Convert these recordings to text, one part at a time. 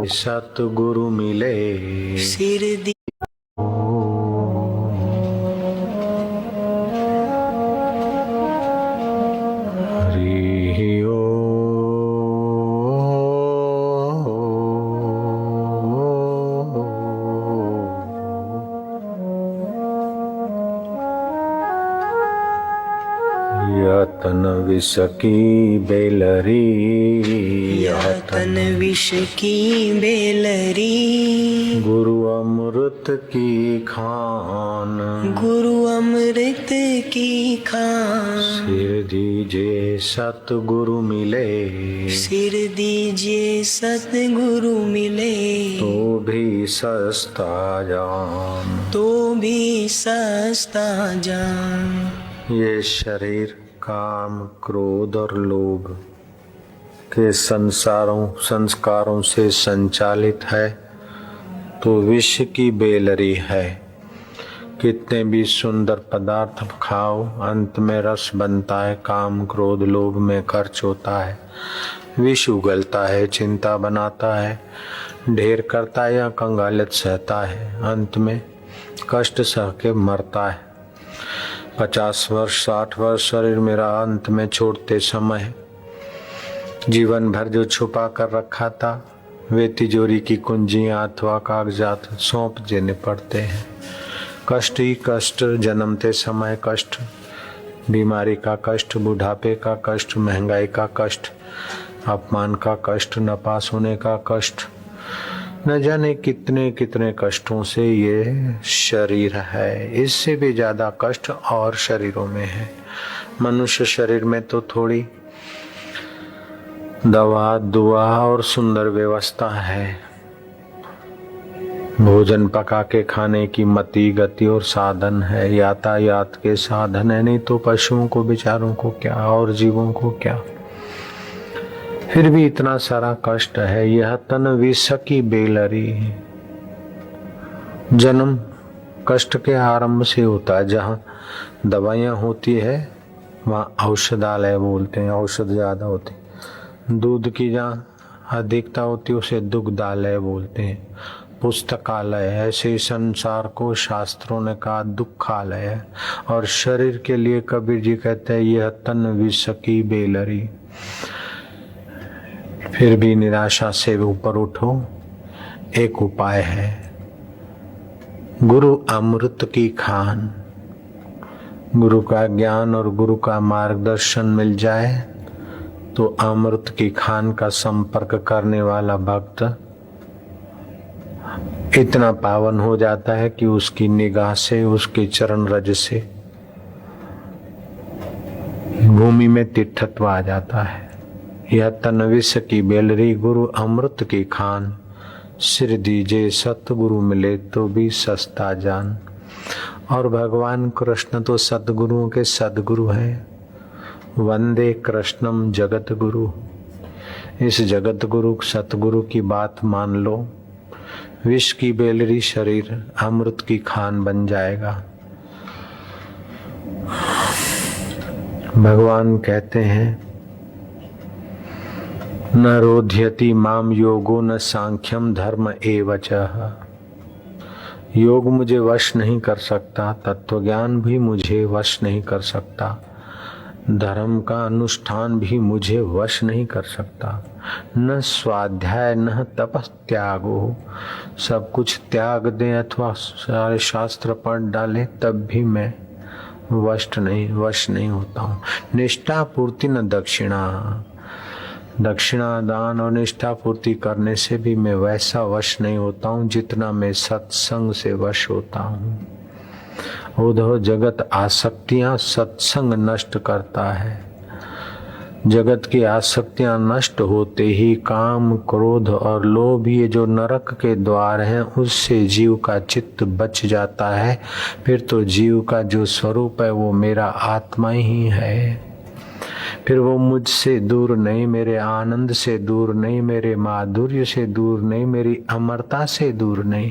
सतगुरु मिले सिर दी हरि ओ यतन विष की बेलरी यतन विष की बेलरी गुरु अमृत की खान गुरु अमृत की खान सिर दीजिए सतगुरु मिले सिर दीजिए सतगुरु मिले तो भी सस्ता जान तो भी सस्ता जान। ये शरीर काम क्रोध और लोभ के संस्कारों से संचालित है तो विष की बेलरी है। कितने भी सुंदर पदार्थ खाओ अंत में रस बनता है, काम क्रोध लोभ में खर्च होता है, विष उगलता है, चिंता बनाता है, ढेर करता है या कंगालियत सहता है, अंत में कष्ट सह के मरता है। 50 वर्ष 60 वर्ष शरीर मेरा अंत में छोड़ते समय जीवन भर जो छुपा कर रखा था वे तिजोरी की कुंजियां अथवा कागजात सौंप देने पड़ते हैं। कष्ट ही कष्ट, जन्मते समय कष्ट, बीमारी का कष्ट, बुढ़ापे का कष्ट, महंगाई का कष्ट, अपमान का कष्ट, नापास होने का कष्ट, न जाने कितने कितने कष्टों से ये शरीर है। इससे भी ज्यादा कष्ट और शरीरों में है। मनुष्य शरीर में तो थोड़ी दवा दुआ और सुंदर व्यवस्था है, भोजन पका के खाने की मति गति और साधन है, यातायात के साधन है, नहीं तो पशुओं को बेचारों को क्या और जीवों को क्या। फिर भी इतना सारा कष्ट है। यह तन विष की बेलरी, जन्म कष्ट के आरंभ से होता है। जहाँ दवाइयाँ होती है वहाँ औषधालय बोलते हैं, औषध ज्यादा होती। दूध की जहाँ अधिकता होती है उसे दुग्धालय बोलते हैं। पुस्तकालय, ऐसे संसार को शास्त्रों ने कहा दुखालय है। और शरीर के लिए कबीर जी कहते हैं यह तन विष की बेलरी। फिर भी निराशा से ऊपर उठो, एक उपाय है, गुरु अमृत की खान। गुरु का ज्ञान और गुरु का मार्गदर्शन मिल जाए तो अमृत की खान का संपर्क करने वाला भक्त इतना पावन हो जाता है कि उसकी निगाह से, उसके चरण रज से भूमि में तिठत्व आ जाता है। यह तन विष की बेलरी गुरु अमृत की खान, सिर दीजे सतगुरु मिले तो भी सस्ता जान। और भगवान कृष्ण तो सतगुरुओं के सदगुरु हैं। वंदे कृष्णम जगत गुरु। इस जगत गुरु सतगुरु की बात मान लो, विष की बेलरी शरीर अमृत की खान बन जाएगा। भगवान कहते हैं न रोध्यति माम योगो न सांख्यम धर्म एवचः। योग मुझे वश नहीं कर सकता, तत्वज्ञान भी मुझे वश नहीं कर सकता, धर्म का अनुष्ठान भी मुझे वश नहीं कर सकता। न स्वाध्याय न तपस त्यागो, सब कुछ त्याग दें अथवा सारे शास्त्र पढ़ डाले तब भी मैं वश नहीं होता हूँ। निष्ठा पूर्ति न दक्षिणा, दक्षिणा दान और निष्ठा पूर्ति करने से भी मैं वैसा वश नहीं होता हूँ जितना मैं सत्संग से वश होता हूँ। उधो जगत आसक्तियां सत्संग नष्ट करता है। जगत की आसक्तियां नष्ट होते ही काम क्रोध और लोभ, ये जो नरक के द्वार हैं, उससे जीव का चित्त बच जाता है। फिर तो जीव का जो स्वरूप है वो मेरा आत्मा ही है। फिर वो मुझसे दूर नहीं, मेरे आनंद से दूर नहीं, मेरे माधुर्य से दूर नहीं, मेरी अमरता से दूर नहीं।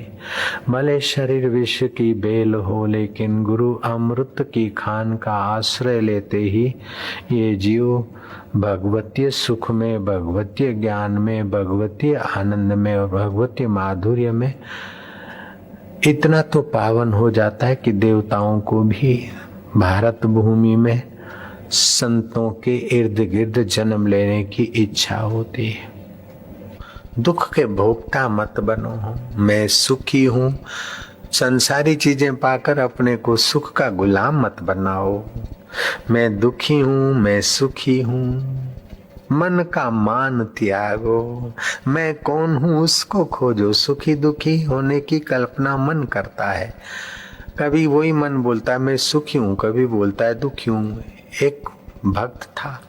भले शरीर विष की बेल हो, लेकिन गुरु अमृत की खान का आश्रय लेते ही ये जीव भगवतीय सुख में, भगवतीय ज्ञान में, भगवतीय आनंद में और भगवतीय माधुर्य में इतना तो पावन हो जाता है कि देवताओं को भी भारत भूमि में संतों के इर्द गिर्द जन्म लेने की इच्छा होती है। दुख के भोगता मत बनो, मैं सुखी हूँ। संसारी चीजें पाकर अपने को सुख का गुलाम मत बनाओ। मैं दुखी हूँ, मैं सुखी हूँ। मन का मान त्यागो, मैं कौन हूँ उसको खोजो। सुखी दुखी होने की कल्पना मन करता है। कभी वही मन बोलता है मैं सुखी हूँ, कभी बोलता है दुखी हूँ। एक भक्त था,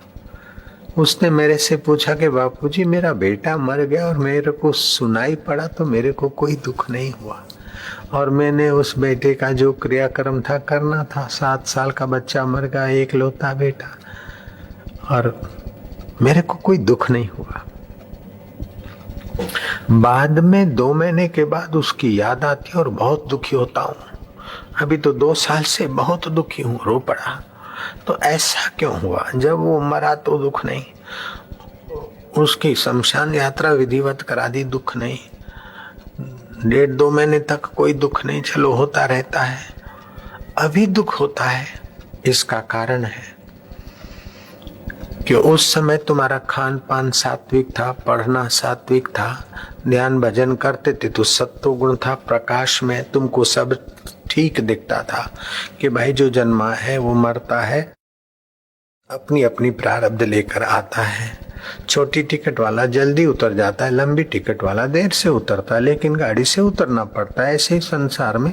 उसने मेरे से पूछा कि बापूजी मेरा बेटा मर गया और मेरे को सुनाई पड़ा तो मेरे को कोई दुख नहीं हुआ, और मैंने उस बेटे का जो क्रियाक्रम था करना था। 7 साल का बच्चा मर गया, एकलौता बेटा, और मेरे को कोई दुख नहीं हुआ। बाद में 2 महीने के बाद उसकी याद आती और बहुत दुखी होता हूँ। अभी तो 2 साल से बहुत दुखी हूँ, रो पड़ा। तो ऐसा क्यों हुआ? जब वो मरा तो दुख नहीं, उसकी शमशान यात्रा विधिवत करा दी, दुख नहीं। 1.5-2 महीने तक कोई दुख नहीं, चलो होता रहता है। अभी दुख होता है, इसका कारण है कि उस समय तुम्हारा खान पान सात्विक था, पढ़ना सात्विक था, ध्यान भजन करते थे तो सत्व गुण था, प्रकाश में तुमको सब ठीक दिखता था कि भाई जो जन्मा है वो मरता है, अपनी अपनी प्रारब्ध लेकर आता है। छोटी टिकट वाला जल्दी उतर जाता है, लंबी टिकट वाला देर से उतरता है, लेकिन गाड़ी से उतरना पड़ता है। ऐसे ही संसार में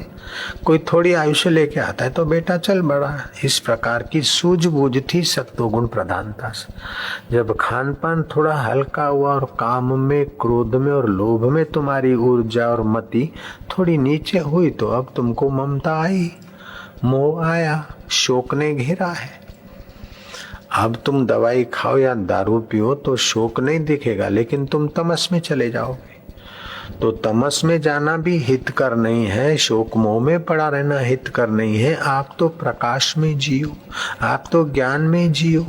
कोई थोड़ी आयुष्य लेके आता है तो बेटा चल बड़ा। इस प्रकार की सूझबूझ थी सत्वगुण प्रधानता से। जब खान पान थोड़ा हल्का हुआ और काम में, क्रोध में और लोभ में तुम्हारी ऊर्जा और मति थोड़ी नीचे हुई तो अब तुमको ममता आई, मोह आया, शोक ने घेरा है। अब तुम दवाई खाओ या दारू पियो तो शोक नहीं दिखेगा, लेकिन तुम तमस में चले जाओगे। तो तमस में जाना भी हितकर नहीं है, शोक मोह में पड़ा रहना हितकर नहीं है। आप तो प्रकाश में जियो, आप तो ज्ञान में जियो।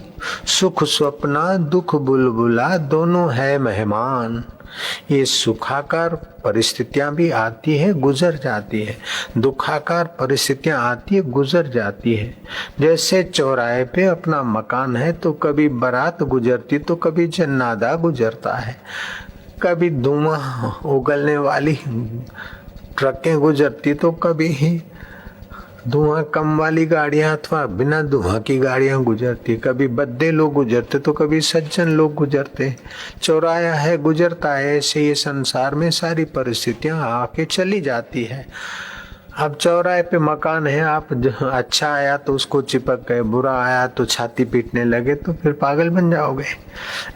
सुख स्वप्ना दुख बुलबुला दोनों है मेहमान। ये सुखाकार परिस्थितियां भी आती है, गुजर जाती है, दुखाकार परिस्थितियां आती है, गुजर जाती है। जैसे चौराहे पे अपना मकान है तो कभी बारात गुजरती तो कभी जन्नादा गुजरता है, कभी धुआं उगलने वाली ट्रकें गुजरती तो कभी ही धुआं कम वाली गाड़ियां अथवा बिना धुआं की गाड़ियां गुजरती। कभी बद्दे लोग गुजरते तो कभी सज्जन लोग गुजरते। चौराया है, गुजरता है। ऐसे ये संसार में सारी परिस्थितियां आके चली जाती है। अब चौराहे पे मकान है, आप अच्छा आया तो उसको चिपक गए, बुरा आया तो छाती पीटने लगे तो फिर पागल बन जाओगे।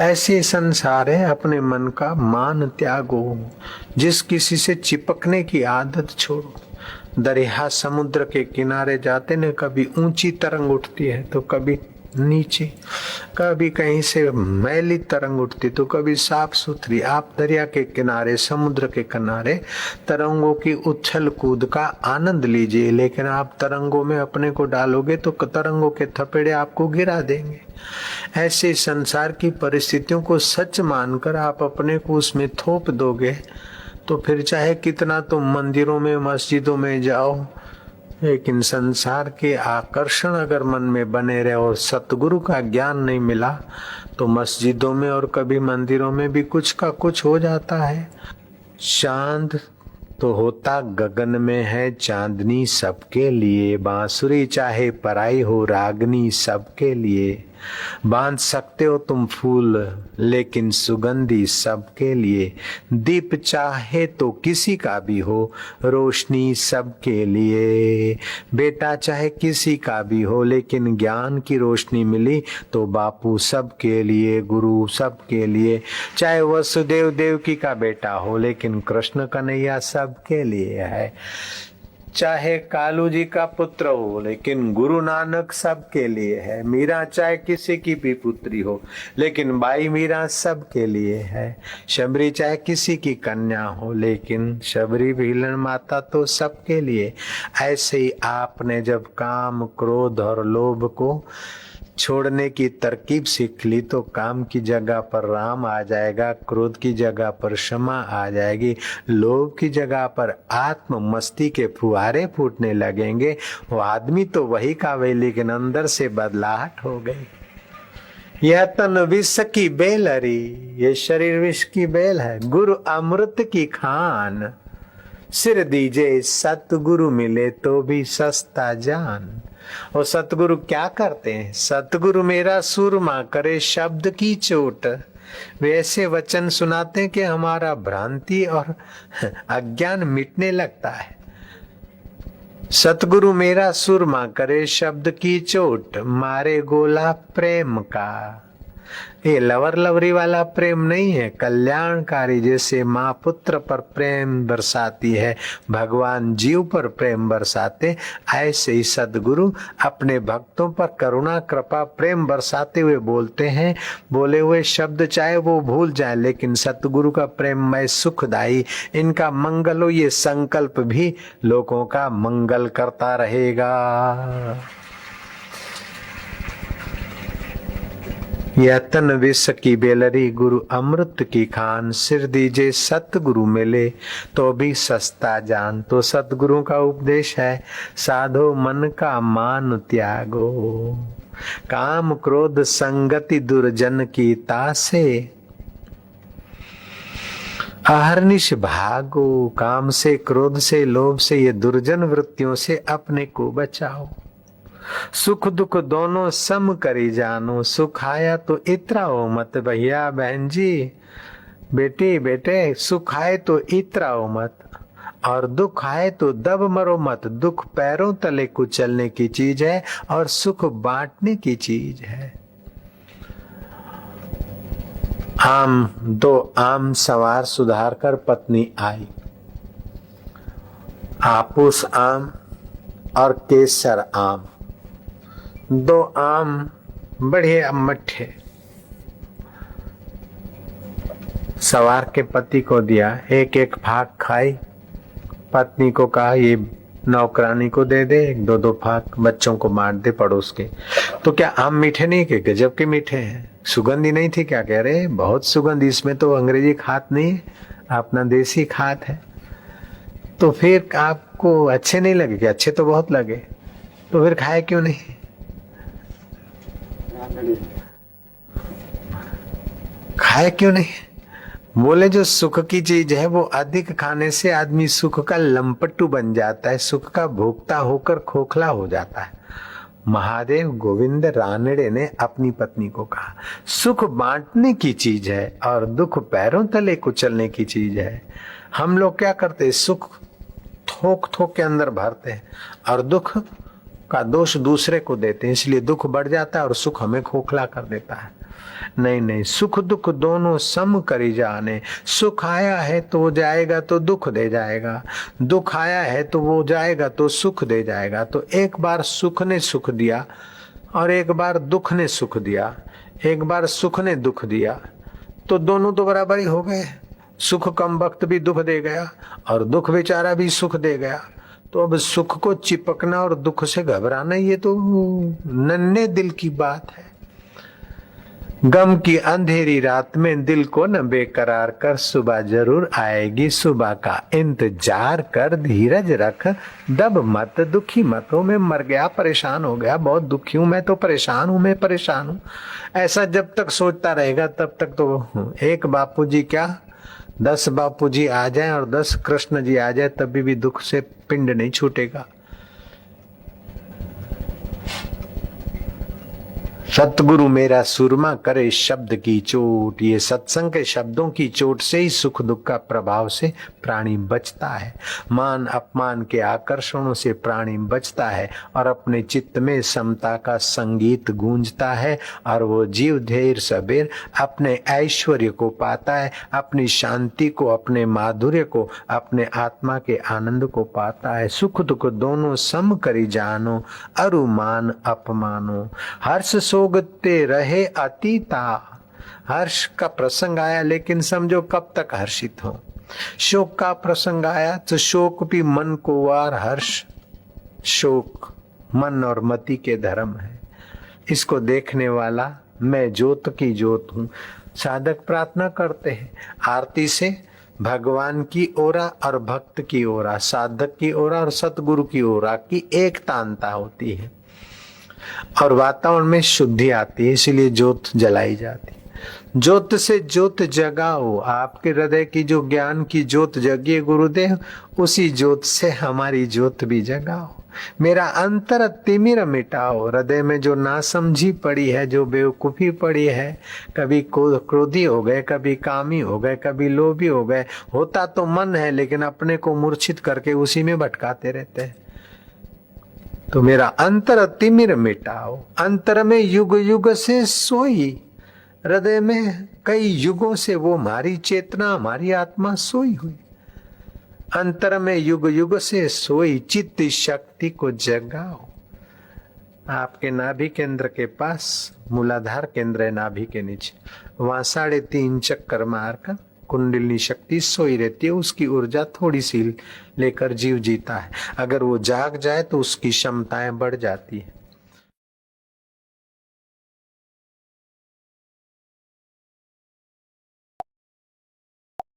ऐसे संसार है, अपने मन का मान त्यागो, जिस किसी से चिपकने की आदत छोड़ो। दरिया समुद्र के किनारे जाते न, कभी ऊंची तरंग उठती है तो कभी नीचे, कभी कहीं से मैली तरंग उठती तो कभी साफ सुथरी। आप दरिया के किनारे, समुद्र के किनारे तरंगों की उछल कूद का आनंद लीजिए, लेकिन आप तरंगों में अपने को डालोगे तो तरंगों के थपेड़े आपको गिरा देंगे। ऐसे संसार की परिस्थितियों को सच मानकर आप अपने को उसमें थोप दोगे तो फिर चाहे कितना तुम मंदिरों में, मस्जिदों में जाओ, लेकिन संसार के आकर्षण अगर मन में बने रहे और सतगुरु का ज्ञान नहीं मिला तो मस्जिदों में और कभी मंदिरों में भी कुछ का कुछ हो जाता है। चांद तो होता गगन में है, चांदनी सबके लिए। बांसुरी चाहे पराई हो, रागनी सबके लिए। बांध सकते हो तुम फूल, लेकिन सुगंधी सबके लिए। दीप चाहे तो किसी का भी हो, रोशनी सबके लिए। बेटा चाहे किसी का भी हो, लेकिन ज्ञान की रोशनी मिली तो बापू सबके लिए, गुरु सबके लिए। चाहे वसुदेव देवकी का बेटा हो, लेकिन कृष्ण कन्हैया सबके लिए है। चाहे कालू जी का पुत्र हो, लेकिन गुरु नानक सबके लिए है। मीरा चाहे किसी की भी पुत्री हो, लेकिन बाई मीरा सबके लिए है। शबरी चाहे किसी की कन्या हो, लेकिन शबरी भीलन माता तो सबके लिए। ऐसे ही आपने जब काम, क्रोध और लोभ को छोड़ने की तरकीब सीख ली तो काम की जगह पर राम आ जाएगा, क्रोध की जगह पर क्षमा आ जाएगी, लोभ की जगह पर आत्म मस्ती के फुहारे फूटने लगेंगे। वो आदमी तो वही का वही, लेकिन अंदर से बदलाहट हो गई। यह तन विष की बेल हरी, ये शरीर विष की बेल है। गुरु अमृत की खान, सिर दीजे सतगुरु मिले तो भी सस्ता जान। और सतगुरु क्या करते हैं? सतगुरु मेरा सुरमा करे शब्द की चोट। वे ऐसे वचन सुनाते हैं कि हमारा भ्रांति और अज्ञान मिटने लगता है। सतगुरु मेरा सुरमा करे शब्द की चोट, मारे गोला प्रेम का। ये लवर लवरी वाला प्रेम नहीं है, कल्याणकारी। जैसे माँ पुत्र पर प्रेम बरसाती है, भगवान जीव पर प्रेम बरसाते, ऐसे ही सदगुरु अपने भक्तों पर करुणा कृपा प्रेम बरसाते हुए बोलते हैं। बोले हुए शब्द चाहे वो भूल जाए, लेकिन सतगुरु का प्रेममय सुखदायी, इनका मंगल हो, ये संकल्प भी लोगों का मंगल करता रहेगा। यह तन विष की बेलरी, गुरु अमृत की खान। सिर दीजे सतगुरु मिले तो भी सस्ता जान। तो सतगुरु का उपदेश है, साधो मन का मान त्यागो, काम क्रोध संगति दुर्जन की तासे, अहर्निश भागो। काम से, क्रोध से, लोभ से, ये दुर्जन वृत्तियों से अपने को बचाओ। सुख दुख दोनों सम करी जानो, सुख आया तो इतराओ मत। भैया बहन जी, बेटी बेटे, सुख आए तो इतराओ मत, और दुख आए तो दब मरो मत। दुख पैरों तले कुचलने की चीज है और सुख बांटने की चीज है। दो आम सवार सुधार कर पत्नी आई। आपूस आम और केसर आम, दो आम बढ़िया मट्ठे सवार के पति को दिया। एक एक फाक खाई। पत्नी को कहा ये नौकरानी को दे दे, एक दो दो फाक बच्चों को बांट दे पड़ोस के। तो क्या आम मीठे नहीं के? गजब के मीठे हैं। सुगंधी नहीं थी क्या? कह रहे बहुत सुगंध, इसमें तो अंग्रेजी खाद नहीं है, अपना देसी खाद है। तो फिर आपको अच्छे नहीं लगे? क्या अच्छे तो बहुत लगे। तो फिर खाए क्यों नहीं? खाए क्यों नहीं? बोले जो सुख की चीज है वो अधिक खाने से आदमी सुख का लंपट्टू बन जाता है, सुख का भोक्ता होकर खोखला हो जाता है। महादेव गोविंद रानड़े ने अपनी पत्नी को कहा, सुख बांटने की चीज है और दुख पैरों तले कुचलने की चीज है। हम लोग क्या करते हैं? सुख थोक थोक के अंदर भरते हैं और दुख का दोष दूसरे को देते हैं, इसलिए दुख बढ़ जाता है और सुख हमें खोखला कर देता है। नहीं नहीं, सुख दुख दोनों सम करी जाने। सुख आया है तो वो जाएगा तो दुख दे जाएगा, दुख आया है तो वो जाएगा तो सुख दे जाएगा। तो एक बार सुख ने सुख दिया और एक बार दुख ने सुख दिया, एक बार सुख ने दुख दिया, तो दोनों तो बराबर ही हो गए। सुख कम वक्त भी दुख दे गया और दुख बेचारा भी सुख दे गया। तो अब सुख को चिपकना और दुख से घबराना, ये तो नन्हे दिल की बात है। गम की अंधेरी रात में दिल को न बेकरार कर, सुबह जरूर आएगी, सुबह का इंतजार कर। धीरज रख, दब मत, दुखी मत हो। मैं मर गया, परेशान हो गया, बहुत दुखी हूं, मैं तो परेशान हूं, मैं परेशान हूं, ऐसा जब तक सोचता रहेगा तब तक तो एक बापूजी क्या 10 बापूजी आ जाएं और 10 कृष्ण जी आ जाए तभी भी दुख से पिंड नहीं छूटेगा। सतगुरु मेरा सुरमा करे शब्द की चोट। ये सत्संग के शब्दों की चोट से ही सुख दुख का प्रभाव से प्राणी बचता है। मान अपमान के आकर्षणों से प्राणी बचता है और अपने चित्त में समता का संगीत गूंजता है और वो जीव ढेर सबेर अपने ऐश्वर्य को पाता है, अपनी शांति को, अपने माधुर्य को, अपने आत्मा के आनंद को पाता है। सुख दुख दोनों सम करी जानो, अरुमान अपमानो। हर्ष सोगते रहे अतीता। हर्ष का प्रसंग आया लेकिन समझो कब तक हर्षित हो। शोक का प्रसंग आया तो शोक भी मन को वार। हर्ष शोक मन और मति के धर्म है। इसको देखने वाला मैं ज्योत की ज्योत हूं। साधक प्रार्थना करते हैं आरती से भगवान की ओरा और भक्त की ओरा, साधक की ओरा और सतगुरु की ओरा की एकतांता होती है और वातावरण में शुद्धि आती है, इसलिए ज्योत जलाई जाती है। ज्योत से ज्योत जगाओ। आपके हृदय की जो ज्ञान की ज्योत जगी है गुरुदेव, उसी ज्योत से हमारी ज्योत भी जगाओ। मेरा अंतर तिमिर मिटाओ। हृदय में जो नासमझी पड़ी है, जो बेवकूफी पड़ी है, कभी क्रोधी हो गए, कभी कामी हो गए, कभी लोभी हो गए। होता तो मन है लेकिन अपने को मूर्छित करके उसी में भटकाते रहते हैं। तो मेरा अंतर तिमिर मिटाओ। अंतर में युग युग से सोई। हृदय में कई युगों से वो हमारी चेतना, हमारी आत्मा सोई हुई। अंतर में युग युग से सोई चित्त शक्ति को जगाओ। आपके नाभि केंद्र के पास मूलाधार केंद्र है, नाभि के नीचे, वहां 3.5 चक्कर मारकर कुंडलिनी शक्ति सोई रहती है। उसकी ऊर्जा थोड़ी सी लेकर जीव जीता है। अगर वो जाग जाए तो उसकी क्षमताएं बढ़ जाती है।